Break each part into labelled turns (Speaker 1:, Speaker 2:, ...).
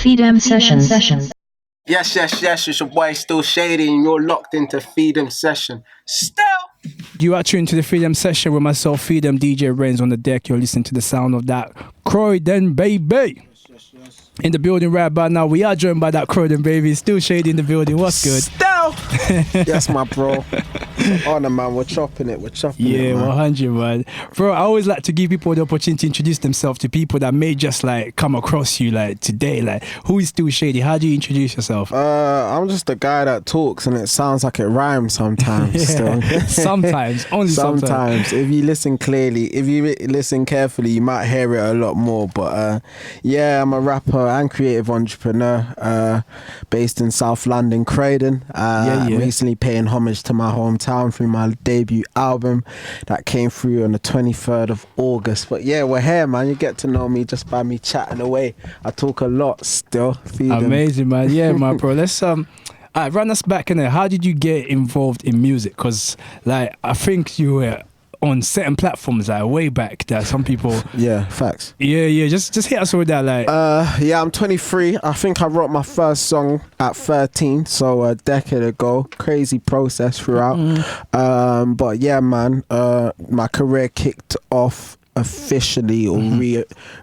Speaker 1: Feed session.
Speaker 2: Yes, it's your boy Still Shadey, and you're locked into Feed Session. Still!
Speaker 3: You are tuned to the Freedom Session with myself, Freedom DJ Renz on the deck. You're listening to the sound of that Croydon baby. In the building right about now. We are joined by that Croydon baby. Still Shady in the building. What's good?
Speaker 2: Still! Yes, my bro. Honor, man. We're chopping it.
Speaker 3: Yeah, 100, man. Bro, I always like to give people the opportunity to introduce themselves to people that may just like come across you like today. Like, who is Still Shady? How do you introduce yourself?
Speaker 2: I'm just a guy that talks and it sounds like it rhymes sometimes. Still.
Speaker 3: Sometimes. Only sometimes.
Speaker 2: If you listen clearly, if you listen carefully, you might hear it a lot more. But yeah, I'm a rapper and creative entrepreneur based in South London, Croydon. Recently paying homage to my hometown through my debut album that came through on the 23rd of August. But yeah, we're here, man. You get to know me just by me chatting away. I talk a lot still.
Speaker 3: Amazing, man. Yeah, my bro. Let's run us back in there. How did you get involved in music? Because like I think you were on certain platforms like way back that some people
Speaker 2: facts
Speaker 3: just hit us with that like
Speaker 2: I'm 23. I think I wrote my first song at 13, so a decade ago. Crazy process throughout. But yeah, man, my career kicked off officially or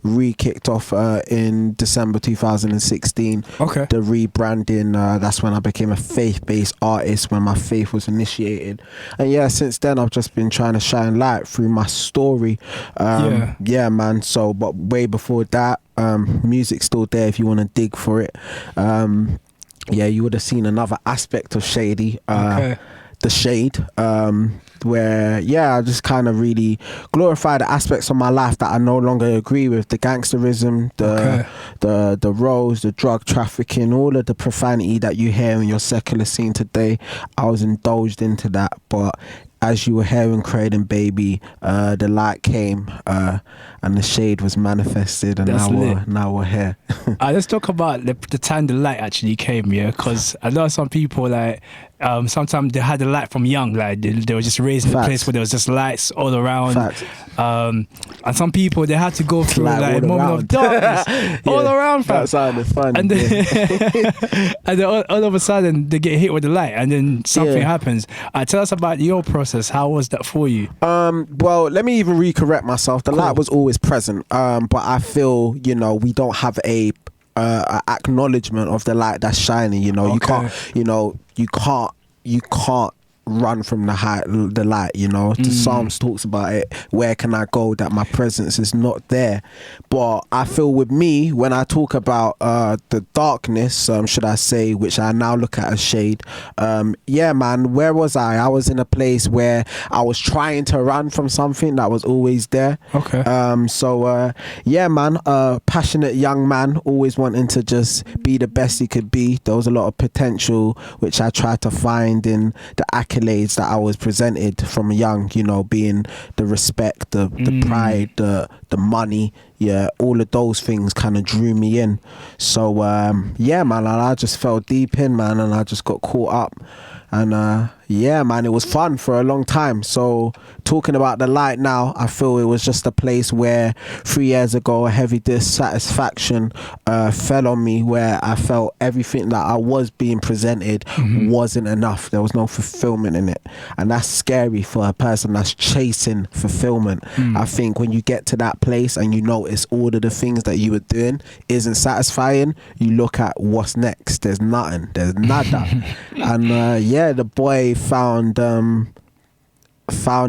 Speaker 2: re-kicked off in December 2016.
Speaker 3: Okay.
Speaker 2: The rebranding, that's when I became a faith-based artist, when my faith was initiated. And yeah, since then I've just been trying to shine light through my story. Yeah, man. So, but way before that, music's still there if you want to dig for it. Yeah, you would have seen another aspect of Shady. The Shade, where I just kind of really glorify the aspects of my life that I no longer agree with. The gangsterism, the roles, the drug trafficking, all of the profanity that you hear in your secular scene today. I was indulged into that, but as you were hearing Croydon baby, the light came and the shade was manifested, and now we're here.
Speaker 3: Let's talk about the time the light actually came, because I know some people like sometimes they had the light from young, like they were just raised in a place where there was just lights all around. And some people they had to go through like a moment of darkness all around.
Speaker 2: That sounded fun.
Speaker 3: And then, and then all of a sudden they get hit with the light, and then something happens. Tell us about your process. How was that for you?
Speaker 2: Well, let me even recorrect myself. The light was always present, but I feel we don't have a acknowledgement of the light that's shining. You can't run from the light. The Psalms talks about it. Where can I go that my presence is not there? But I feel with me, when I talk about the darkness, should I say, which I now look at as shade, man, where was I was in a place where I was trying to run from something that was always there. Passionate young man, always wanting to just be the best he could be. There was a lot of potential which I tried to find in the accolades that I was presented from young, being the respect, the pride, the money, all of those things kind of drew me in. So man, and I just fell deep in, man, and I just got caught up. And man, it was fun for a long time. So talking about the light now, I feel it was just a place where 3 years ago a heavy dissatisfaction fell on me, where I felt everything that I was being presented wasn't enough. There was no fulfillment in it, and that's scary for a person that's chasing fulfillment. I think when you get to that place and you notice all of the things that you were doing isn't satisfying, you look at what's next. There's nothing. There's nada. And the boy found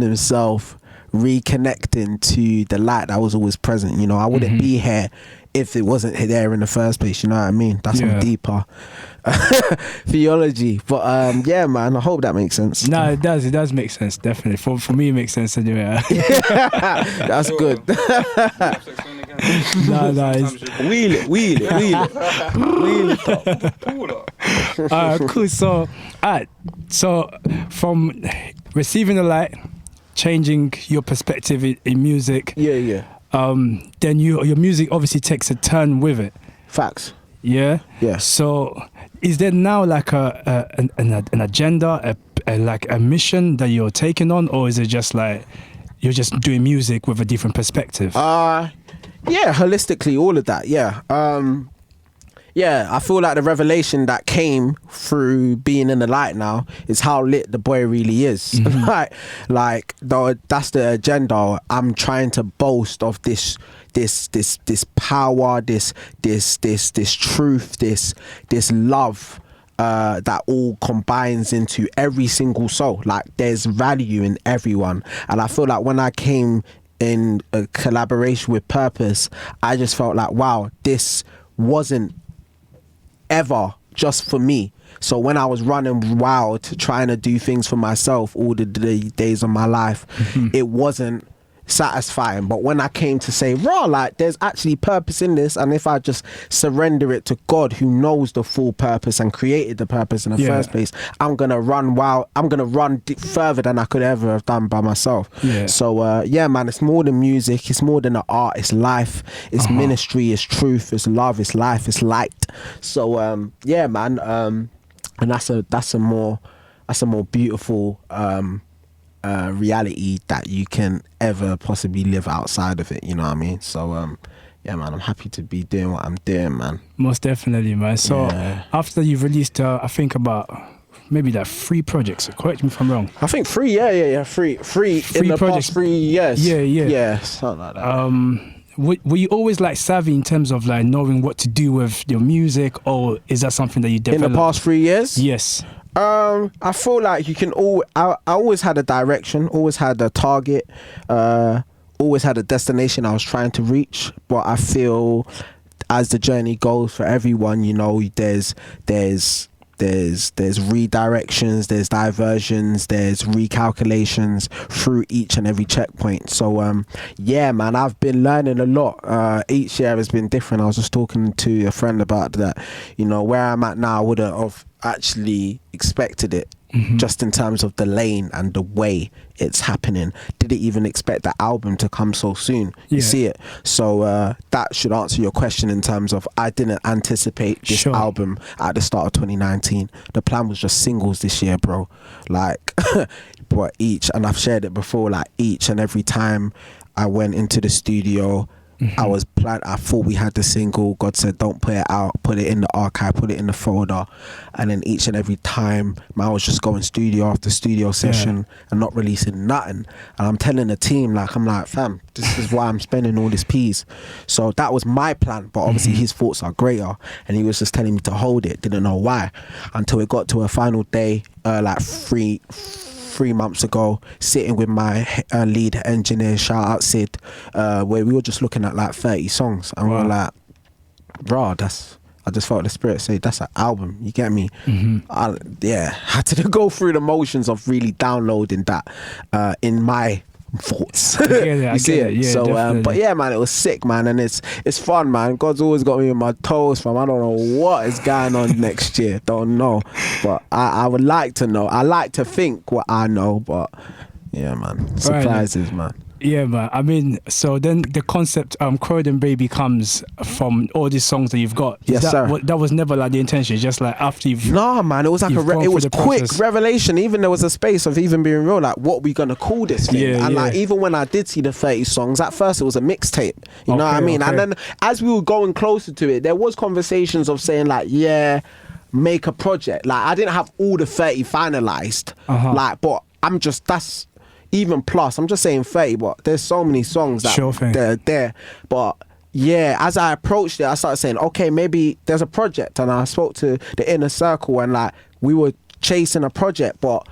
Speaker 2: himself reconnecting to the light that was always present. I wouldn't be here if it wasn't there in the first place. You know what I mean? That's some deeper theology. But man, I hope that makes sense.
Speaker 3: No, it does. It does make sense, definitely. For me, it makes sense anyway.
Speaker 2: That's good.
Speaker 3: No,
Speaker 2: wheel it
Speaker 3: up. Cool. So from receiving the light, changing your perspective in music, then your music obviously takes a turn with it.
Speaker 2: Facts.
Speaker 3: Yeah.
Speaker 2: Yeah.
Speaker 3: So is there now like an agenda, like a mission that you're taking on, or is it just like you're just doing music with a different perspective?
Speaker 2: Yeah, holistically, all of that. Yeah. yeah, I feel like the revelation that came through being in the light now is how lit the boy really is. like though that's the agenda. I'm trying to boast of this power, this truth, this love that all combines into every single soul. Like there's value in everyone, and I feel like when I came in a collaboration with Purpose, I just felt like, wow, this wasn't ever just for me. So when I was running wild trying to do things for myself all the days of my life, it wasn't satisfying. But when I came to say, raw, like there's actually purpose in this, and if I just surrender it to God, who knows the full purpose and created the purpose in the first place, I'm gonna run wild. I'm gonna run further than I could ever have done by myself. So yeah, man, it's more than music, it's more than the art, it's life, it's ministry, it's truth, it's love, it's life, it's light. So yeah, man, and that's a more beautiful reality that you can ever possibly live outside of it, you know what I mean? So yeah, man, I'm happy to be doing what I'm doing, man.
Speaker 3: Most definitely, man. So after you've released I think about maybe like 3 projects, correct me if I'm wrong.
Speaker 2: I think 3, yeah, three in the
Speaker 3: projects.
Speaker 2: past 3 years.
Speaker 3: Yeah,
Speaker 2: something like that.
Speaker 3: Were you always like savvy in terms of like knowing what to do with your music, or is that something that you developed
Speaker 2: in the past 3 years?
Speaker 3: Yes.
Speaker 2: I feel like you can I always had a direction, always had a target, always had a destination I was trying to reach. But I feel as the journey goes for everyone, you know, there's redirections, there's diversions, there's recalculations through each and every checkpoint. So yeah, man, I've been learning a lot. Each year has been different. I was just talking to a friend about that. You know, where I'm at now, I wouldn't have actually expected it, just in terms of the lane and the way it's happening. Didn't even expect the album to come so soon. You see it. So that should answer your question in terms of I didn't anticipate this album at the start of 2019. The plan was just singles this year, bro. Like but each, and I've shared it before, like each and every time I went into the studio, I thought we had the single. God said, don't put it out, put it in the archive, put it in the folder. And then each and every time, man, I was just going studio after studio session and not releasing nothing. And I'm telling the team, like, I'm like, fam, this is why I'm spending all this peas. So that was my plan, but obviously his thoughts are greater. And he was just telling me to hold it, didn't know why. Until it got to a final day, like 3 months ago, sitting with my lead engineer, shout out Sid, where we were just looking at like 30 songs, and we were like, bro, I just felt the spirit say that's an album, you get me? I had to go through the motions of really downloading that in my thoughts. You see it?
Speaker 3: Yeah,
Speaker 2: so but yeah, man, it was sick, man, and it's fun, man. God's always got me on my toes, fam. I don't know what is going on next year, don't know, but I would like to know. I like to think what I know, but yeah, man, surprises, man.
Speaker 3: Yeah, man. I mean, so then the concept Croydon Baby comes from all these songs that you've got.
Speaker 2: Yes, sir.
Speaker 3: That was never like the intention, just like after you've...
Speaker 2: Nah, man, it was like it was quick revelation. Even there was a space of even being real, like, what we gonna call this thing? Like, even when I did see the 30 songs, at first it was a mixtape. You know what I mean? And then as we were going closer to it, there was conversations of saying like, make a project. Like, I didn't have all the 30 finalized. Like, but I'm just, that's... even plus, I'm just saying 30, but there's so many songs that they're there. But yeah, as I approached it, I started saying, okay, maybe there's a project. And I spoke to the inner circle, and like we were chasing a project, but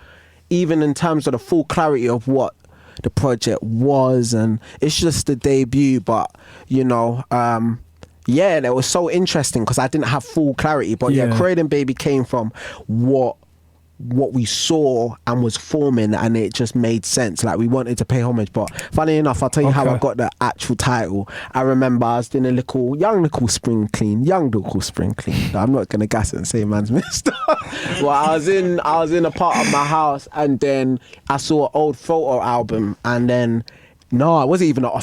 Speaker 2: even in terms of the full clarity of what the project was, and it's just the debut, but you know, yeah, that was so interesting because I didn't have full clarity. But yeah, Croydon Baby came from what we saw and was forming, and it just made sense. Like, we wanted to pay homage. But funny enough, I'll tell you how I got the actual title. I remember I was doing a young little spring clean. I'm not gonna gas it and say man's missed. Well, I was in a part of my house, and then I saw an old photo album, and then it wasn't even a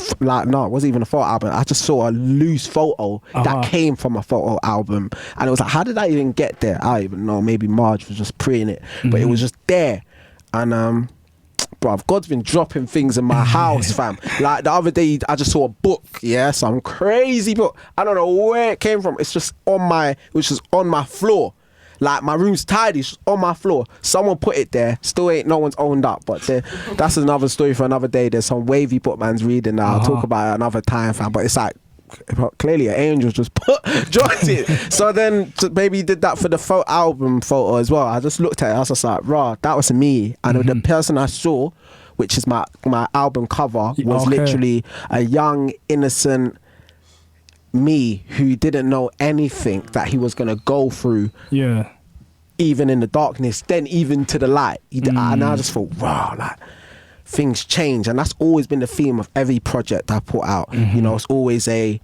Speaker 2: photo album. I just saw a loose photo that came from a photo album, and it was like, how did I even get there? I don't even know. Maybe Marge was just preying it, but it was just there. And bruv, God's been dropping things in my house, fam. Like the other day, I just saw a book, yeah, some crazy book. I don't know where it came from. It's just on my floor. Like my room's tidy, it's just on my floor. Someone put it there. Still ain't no one's owned up, but that's another story for another day. There's some wavy book man's reading now. I'll talk about it another time, fam. But it's like, clearly an angel just dropped it. So then maybe did that for the album photo as well. I just looked at it, I was just like, raw, that was me. And the person I saw, which is my album cover, was literally a young, innocent me who didn't know anything that he was going to go through, even in the darkness, then even to the light. And I just thought, wow, like things change. And that's always been the theme of every project I put out. You know, it's always a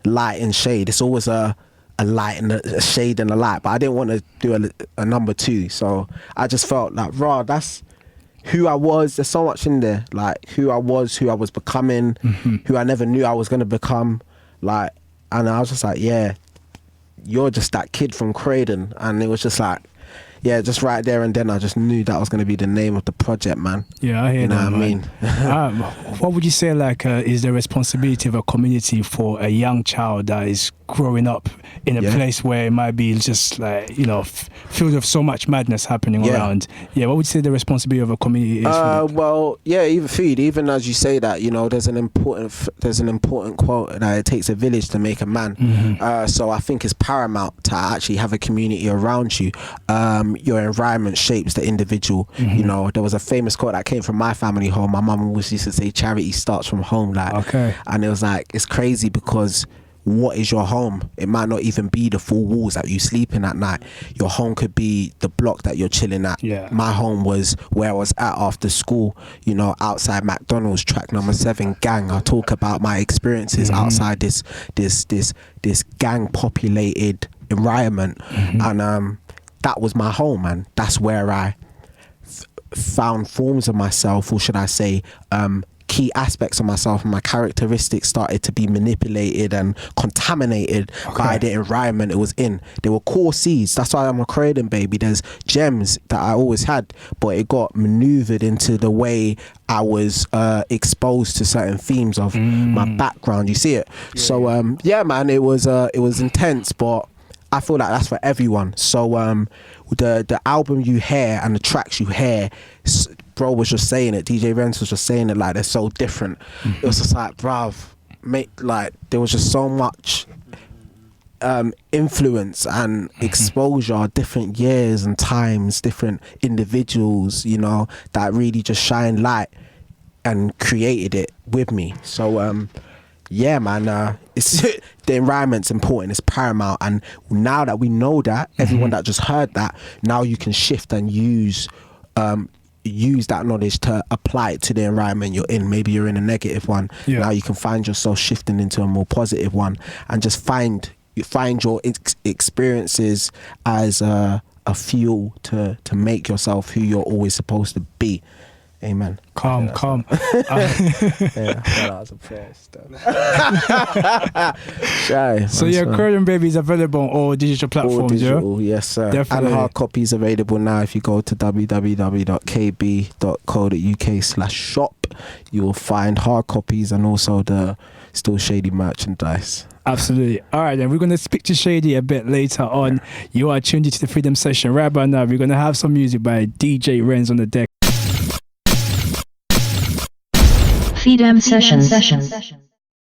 Speaker 2: light and shade. It's always a light and a shade and a light. But I didn't want to do a number 2, so I just felt like, raw, that's who I was. There's so much in there, like who I was becoming, who I never knew I was going to become, like. And I was just like, yeah, you're just that kid from Croydon. And it was just like, yeah, just right there and then I just knew that was going to be the name of the project, man.
Speaker 3: Yeah, I hear that,
Speaker 2: what I mean?
Speaker 3: What would you say, like, is the responsibility of a community for a young child that is growing up in a place where it might be just like, you know, filled with so much madness happening around? Yeah, what would you say the responsibility of a community is?
Speaker 2: Well, yeah, even as you say that, you know, there's an important quote that it takes a village to make a man. So I think it's paramount to actually have a community around you. Your environment shapes the individual. You know, there was a famous quote that came from my family home. My mum always used to say, charity starts from home. Like, and it was like, it's crazy because what is your home? It might not even be the 4 walls that you sleep in at night. Your home could be the block that you're chilling at. My home was where I was at after school, you know, outside McDonald's, track number 7 gang. I talk about my experiences outside this gang populated environment. And that was my home, and that's where I found forms of myself, or should I say key aspects of myself, and my characteristics started to be manipulated and contaminated by the environment it was in. They were core seeds. That's why I'm a Croydon baby. There's gems that I always had, but it got maneuvered into the way I was exposed to certain themes of my background. You see it? So yeah, man, it was intense, but I feel like that's for everyone. So the album you hear and the tracks you hear, bro was just saying it, DJ Renz was just saying it, like they're so different. It was just like, bruv, mate, like there was just so much influence and exposure, different years and times, different individuals, you know, that really just shine light and created it with me. So yeah, man, it's the environment's important, it's paramount. And now that we know that, everyone that just heard that, now you can shift and use that knowledge to apply it to the environment you're in. Maybe you're in a negative one. Now you can find yourself shifting into a more positive one, and just find your experiences as a fuel to make yourself who you're always supposed to be. Amen.
Speaker 3: Calm.
Speaker 2: Yeah, that was a prayer stuff.
Speaker 3: So yeah, Croydon Baby is available on all digital platforms.
Speaker 2: All digital, yes sir. Definitely. And hard copies available now. If you go to www.kb.co.uk/shop, you will find hard copies and also the Still Shadey merchandise.
Speaker 3: Absolutely. All right, then we're going to speak to Shadey a bit later on. You are tuned into the Freedom Session. Right about now, we're going to have some music by DJ Renz on the deck.
Speaker 1: Freedom Session.